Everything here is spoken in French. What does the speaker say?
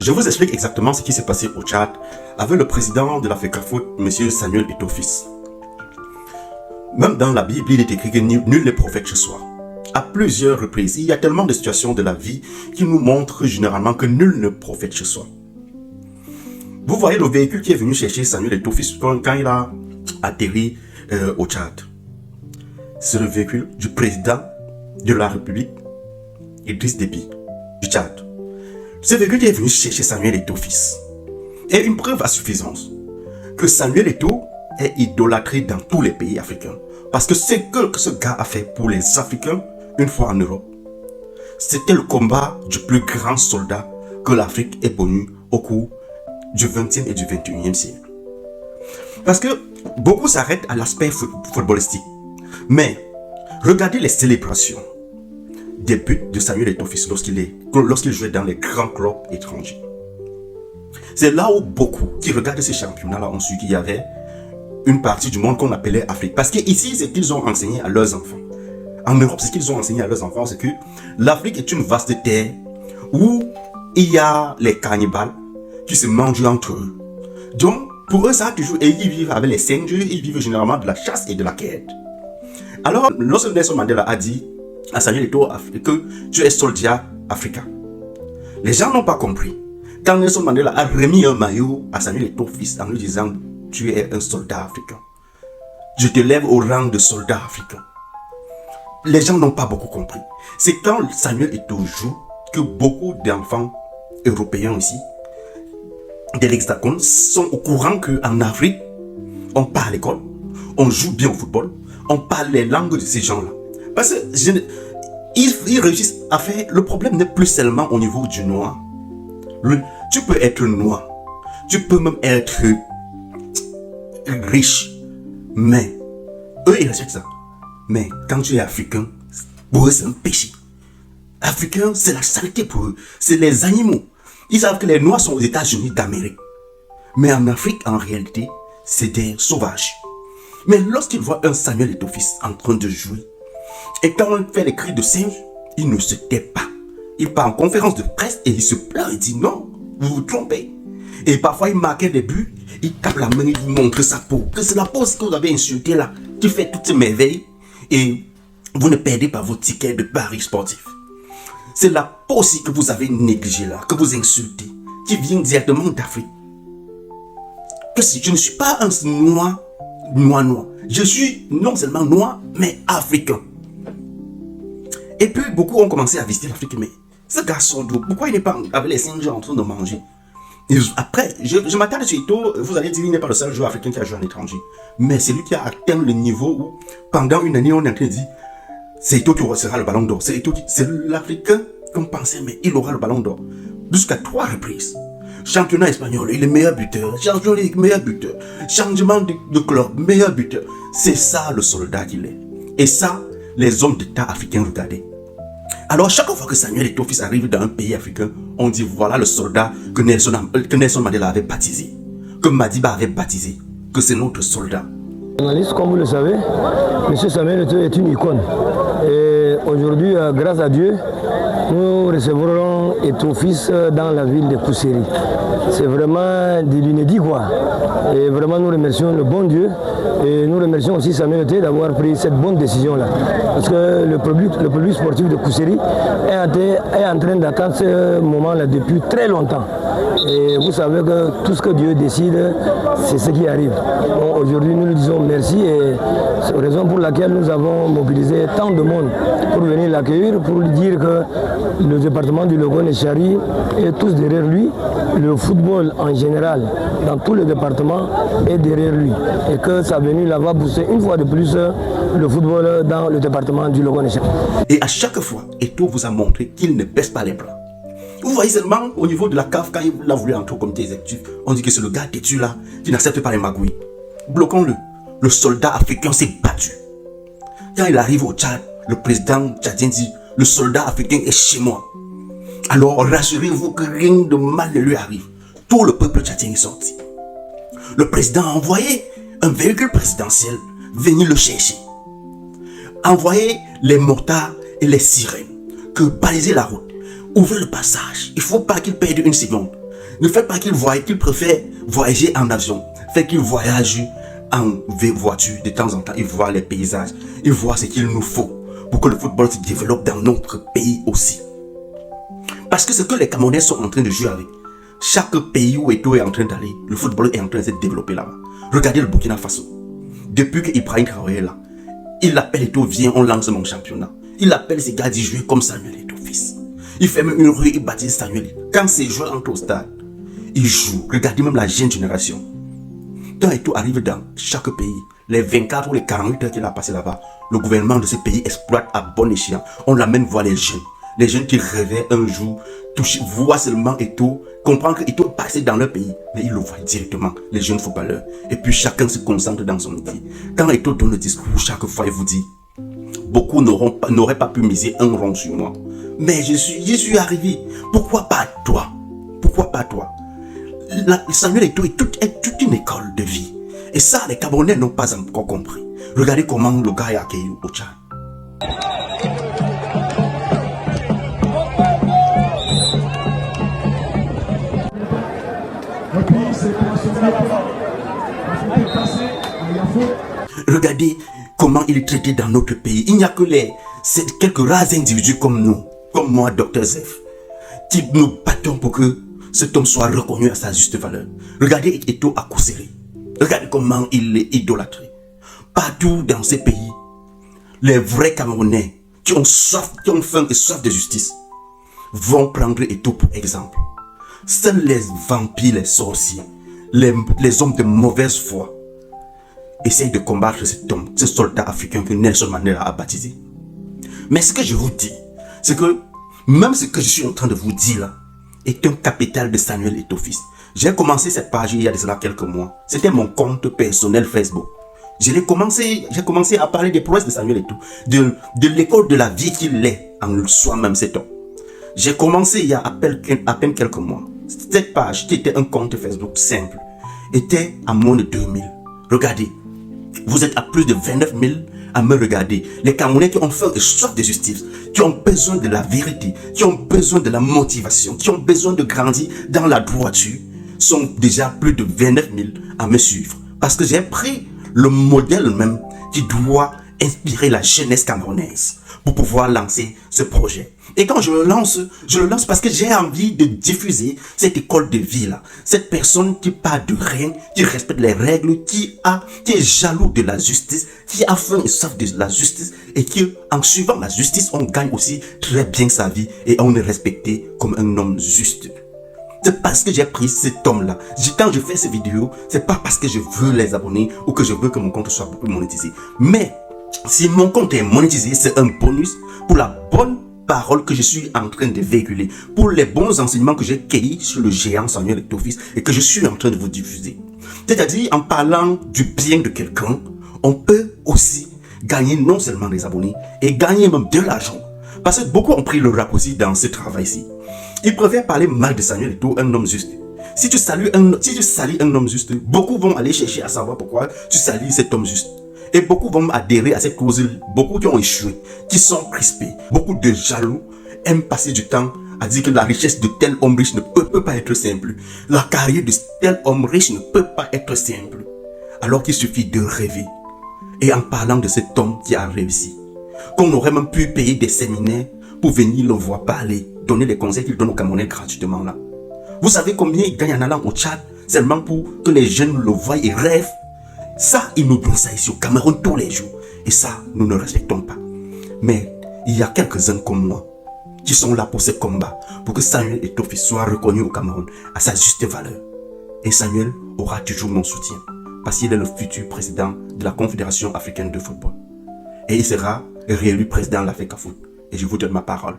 Je vous explique exactement ce qui s'est passé au Tchad avec le président de la FECAFOOT, M. Samuel Eto'o fils. Même dans la Bible, il est écrit que nul n'est prophète chez soi. À plusieurs reprises, il y a tellement de situations de la vie qui nous montrent généralement que nul n'est prophète chez soi. Vous voyez le véhicule qui est venu chercher Samuel Eto'o fils quand il a atterri au Tchad. C'est le véhicule du président de la République, Idriss Déby, du Tchad. Ce véhicule qui est venu chercher Samuel Eto'o fils est une preuve à suffisance que Samuel Eto'o est idolâtré dans tous les pays africains. Parce que ce que ce gars a fait pour les Africains, une fois en Europe, c'était le combat du plus grand soldat que l'Afrique ait connu au cours du 20e et du 21e siècle. Parce que beaucoup s'arrêtent à l'aspect footballistique. Mais regardez les célébrations des buts de Samuel Eto'o fils lorsqu'il jouait dans les grands clubs étrangers. C'est là où beaucoup qui regardent ces championnats-là ont su qu'il y avait une partie du monde qu'on appelait Afrique. Parce qu'ici, c'est ce qu'ils ont enseigné à leurs enfants. En Europe, ce qu'ils ont enseigné à leurs enfants, c'est que l'Afrique est une vaste terre où il y a les cannibales qui se mangent entre eux. Donc, pour eux, ça a toujours... Et ils vivent avec les singes, ils vivent généralement de la chasse et de la quête. Alors, lorsque Nelson Mandela a dit à Samuel Eto'o que tu es soldat africain, les gens n'ont pas compris. Quand Nelson Mandela a remis un maillot à Samuel Eto'o fils en lui disant tu es un soldat africain, je te lève au rang de soldat africain, les gens n'ont pas beaucoup compris. C'est quand Samuel Eto'o joue que beaucoup d'enfants européens ici, de l'Hexagone, sont au courant qu'en Afrique, on part à l'école, on joue bien au football, on parle les langues de ces gens-là. Parce que ils réussissent à faire... Le problème n'est plus seulement au niveau du noir. Tu peux être noir, tu peux même être riche, mais eux ils respectent ça. Mais quand tu es africain, pour eux c'est un péché. Africain, c'est la saleté pour eux, c'est les animaux. Ils savent que les noirs sont aux États-Unis d'Amérique, mais en Afrique en réalité c'est des sauvages. Mais lorsqu'ils voient un Samuel Eto'o fils en train de jouer, et quand on fait les cris de singe, il ne se tait pas. Il part en conférence de presse et il se plaint, il dit non, vous vous trompez. Et parfois il marquait des buts, il tape la main, il vous montre sa peau. Que c'est la peau que vous avez insultée là, qui fait toutes ces merveilles et vous ne perdez pas vos tickets de paris sportifs. C'est la peau aussi que vous avez négligée là, que vous insultez, qui vient directement d'Afrique. Que si je ne suis pas un noir, je suis non seulement noir, mais africain. Et puis beaucoup ont commencé à visiter l'Afrique, mais ce garçon, pourquoi il n'est pas avec les singes en train de manger? Et après, je m'attarde sur Eto'o, vous allez dire qu'il n'est pas le seul joueur africain qui a joué en étranger. Mais c'est lui qui a atteint le niveau où, pendant une année, on est en train de dire, c'est Eto'o qui recevra le ballon d'or. C'est l'Africain qu'on pensait, mais il aura le ballon d'or. Jusqu'à 3 reprises. Championnat espagnol, il est meilleur buteur. Championnat Ligue, meilleur buteur. Changement de club, meilleur buteur. C'est ça le soldat qu'il est. Et ça, les hommes d'État africains regardaient. Alors chaque fois que Samuel Eto'o fils arrive dans un pays africain, on dit voilà le soldat que Nelson Mandela avait baptisé, que Madiba avait baptisé, que c'est notre soldat. Journaliste, comme vous le savez, M. Samuel Eto'o est une icône. Et aujourd'hui, grâce à Dieu, nous recevrons Eto'o fils dans la ville de Kousséri. C'est vraiment de l'inédit quoi. Et vraiment nous remercions le bon Dieu et nous remercions aussi Samuel Eto'o d'avoir pris cette bonne décision-là. Parce que le public sportif de Kousséri est en train d'attendre ce moment-là depuis très longtemps. Et vous savez que tout ce que Dieu décide, c'est ce qui arrive. Bon, aujourd'hui, nous lui disons merci et c'est la raison pour laquelle nous avons mobilisé tant de monde pour venir l'accueillir, pour lui dire que le département du Logone et Chari est tous derrière lui. Le football en général, dans tout le département, est derrière lui. Et que sa venue là va booster une fois de plus le football dans le département du Logone et Chari. Et à chaque fois, Eto'o vous a montré qu'il ne baisse pas les bras. Vous voyez seulement au niveau de la CAF, quand il a voulu entrer au comité exécutif, on dit que c'est le gars têtu là, qui n'accepte pas les magouilles. Bloquons-le. Le soldat africain s'est battu. Quand il arrive au Tchad, le président tchadien dit, le soldat africain est chez moi. Alors rassurez-vous que rien de mal ne lui arrive. Tout le peuple tchadien est sorti. Le président a envoyé un véhicule présidentiel venir le chercher. Envoyé les motards et les sirènes que baliser la route. Ouvrez le passage. Il ne faut pas qu'il perde une seconde. Ne faites pas qu'il préfère voyager en avion. Faites qu'il voyage en voiture de temps en temps. Il voit les paysages. Il voit ce qu'il nous faut pour que le football se développe dans notre pays aussi. Parce que ce que les Camerounais sont en train de jouer avec, chaque pays où Eto'o est en train d'aller, le football est en train de se développer là-bas. Regardez le Burkina Faso. Depuis que Ibrahim Traoré est là, il appelle Eto'o, viens, on lance mon championnat. Il appelle ses gars, dit jouer comme Samuel Eto'o fils. Il fait même une rue, il baptise Samuel. Quand ces joueurs entrent au stade, ils jouent. Regardez même la jeune génération. Quand Eto'o arrive dans chaque pays, les 24 ou les 48 heures qu'il a passé là-bas, le gouvernement de ce pays exploite à bon escient. On l'amène voir les jeunes. Les jeunes qui rêvaient un jour, voient seulement Eto'o, comprendre que Eto'o passait dans leur pays, mais ils le voient directement, les jeunes footballeurs. Et puis chacun se concentre dans son métier. Quand Eto'o donne le discours, chaque fois il vous dit, beaucoup n'auraient pas pu miser un rond sur moi. Mais j'y suis arrivé. Pourquoi pas toi? Pourquoi pas toi? Samuel Eto'o est toute une école de vie. Et ça, les Camerounais n'ont pas encore compris. Regardez comment le gars est accueilli au Tchad. Regardez comment il est traité dans notre pays. Il n'y a que quelques rares individus comme nous, comme moi, Dr Zef, qui nous battons pour que cet homme soit reconnu à sa juste valeur. Regardez Eto'o à Kousséri. Regardez comment il est idolâtré. Partout dans ces pays, les vrais Camerounais qui ont faim et soif de justice vont prendre Eto'o pour exemple. Seuls les vampires, les sorciers, les hommes de mauvaise foi essayent de combattre cet homme, ce soldat africain que Nelson Mandela a baptisé. Mais ce que je vous dis, c'est que même ce que je suis en train de vous dire là est un capital de Samuel Eto'o fils. J'ai commencé cette page il y a de cela quelques mois. C'était mon compte personnel Facebook. J'ai commencé à parler des prouesses de Samuel Eto'o, de l'école de la vie qu'il est en soi-même cet homme. J'ai commencé il y a à peine quelques mois. Cette page, qui était un compte Facebook simple, était à moins de 2000. Regardez, vous êtes à plus de 29 000 à me regarder. Les Camerounais qui ont faim et soif de justice, qui ont besoin de la vérité, qui ont besoin de la motivation, qui ont besoin de grandir dans la droiture, sont déjà plus de 29 000 à me suivre. Parce que j'ai pris le modèle même qui doit inspirer la jeunesse camerounaise pour pouvoir lancer ce projet. Et quand je le lance parce que j'ai envie de diffuser cette école de vie là. Cette personne qui part de rien, qui respecte les règles, qui est jaloux de la justice, qui a faim et soif de la justice et qui, en suivant la justice, on gagne aussi très bien sa vie et on est respecté comme un homme juste. C'est parce que j'ai pris cet homme-là. Quand je fais ces vidéos, c'est pas parce que je veux les abonner ou que je veux que mon compte soit beaucoup monétisé. Mais si mon compte est monétisé, c'est un bonus pour la bonne parole que je suis en train de véhiculer, pour les bons enseignements que j'ai cueillis sur le géant Samuel Eto'o fils et que je suis en train de vous diffuser. C'est-à-dire, en parlant du bien de quelqu'un, on peut aussi gagner non seulement des abonnés, et gagner même de l'argent. Parce que beaucoup ont pris le raccourci dans ce travail-ci. Ils préfèrent parler mal de Samuel Eto'o, un homme juste. Si tu salis un homme juste, beaucoup vont aller chercher à savoir pourquoi tu salis cet homme juste. Et beaucoup vont adhérer à cette cause. Beaucoup qui ont échoué, qui sont crispés. Beaucoup de jaloux aiment passer du temps à dire que la richesse de tel homme riche ne peut pas être simple. La carrière de tel homme riche ne peut pas être simple. Alors qu'il suffit de rêver. Et en parlant de cet homme qui a réussi, qu'on aurait même pu payer des séminaires pour venir le voir parler, donner les conseils qu'il donne aux Camerounais gratuitement là. Vous savez combien il gagne en allant au Tchad seulement pour que les jeunes le voient et rêvent? Ça, ils nous donnent ça ici au Cameroun tous les jours. Et ça, nous ne respectons pas. Mais il y a quelques-uns comme moi qui sont là pour ce combat, pour que Samuel Eto'o fils soit reconnu au Cameroun à sa juste valeur. Et Samuel aura toujours mon soutien, parce qu'il est le futur président de la Confédération africaine de football. Et il sera réélu président de la FECAFOOT. Et je vous donne ma parole.